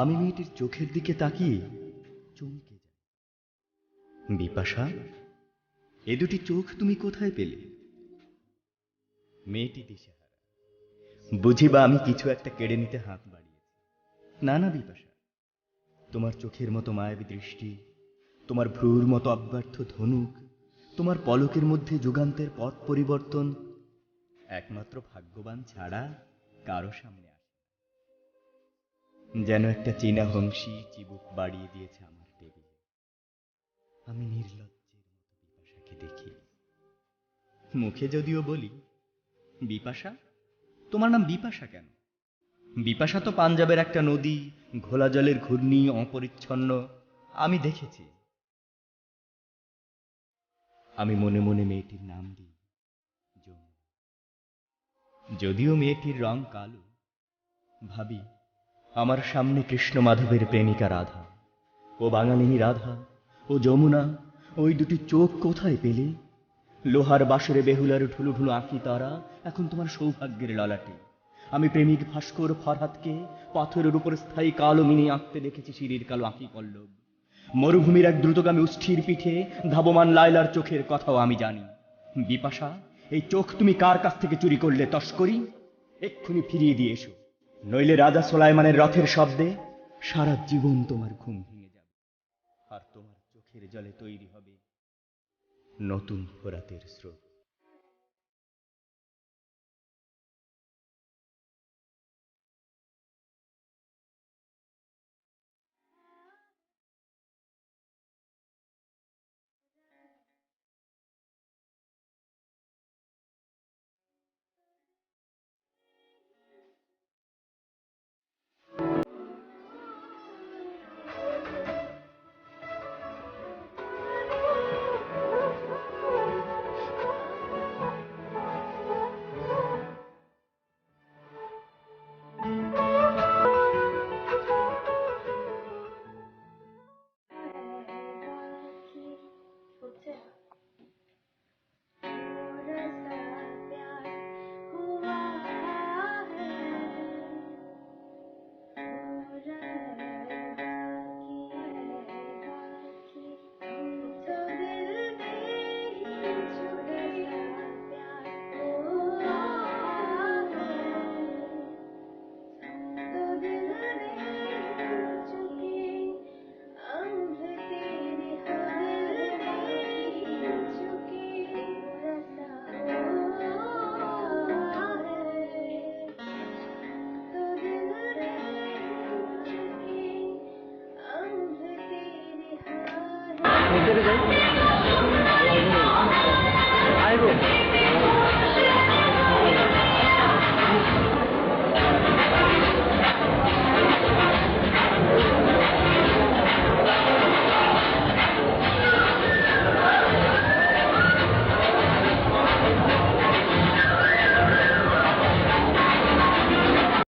আমি মেয়েটির চোখের দিকে তাকিয়ে চমকে যাই। বিপাশা, এ দুটি চোখ তুমি কোথায় পেলে? মেয়েটি দিশেহারা। বুঝিবা আমি কিছু একটা কেড়ে নিতে হাত বাড়িয়েছি। না না বিপাশা, তোমার চোখের মতো মায়াবী দৃষ্টি, তোমার ভ্রুর মতো অব্যর্থ ধনুক, তোমার পলকের মধ্যে যুগান্তের পথ পরিবর্তন একমাত্র ভাগ্যবান ছাড়া কারো সামনে আসে না। যেন একটা চীনা হংসী চিবুক বাড়িয়ে দিয়েছে আমার টেবিলে। আমি নির্লজ্জের মতো বিপাশাকে দেখি। মুখে যদিও বলি, বিপাশা, তোমার নাম বিপাশা কেন? বিপাশা তো পাঞ্জাবের একটা নদী, ঘোলা জলের ঘূর্ণি, অপরিচ্ছন্ন। আমি দেখেছি। আমি মনে মনে মেয়েটির নাম দিই যমুনা। যদিও মেয়েটির রং কালো, ভাবি আমার সামনে কৃষ্ণ মাধবের প্রেমিকা রাধা। ও বাঙালিনী রাধা, ও যমুনা, ওই দুটি চোখ কোথায় পেলে? লোহার বাসরে বেহুলার ঢুলু ঢুলু আঁকি তারা এখন তোমার সৌভাগ্যের ললাটে। আমি প্রেমিক ভাস্কর ফরহাদকে পাথরের উপর স্থায়ী কালো মিনি আঁকতে দেখেছি সিঁড়ির কালো আঁকি পল্লব। মরুভূমির এক দ্রুতগামী উষ্ঠির পিঠে ধাবমান লায়লার চোখের কথাও আমি জানি। বিপাশা, এই চোখ তুমি কার কাছ থেকে চুরি করলে তস্করি? এক্ষুনি ফিরিয়ে দিয়ে এসো, নইলে রাজা সোলাইমানের রথের শব্দে সারা জীবন তোমার ঘুম ভেঙে যাবে, আর তোমার চোখের জলে তৈরি হবে নতুন ফোরাতের স্রোত।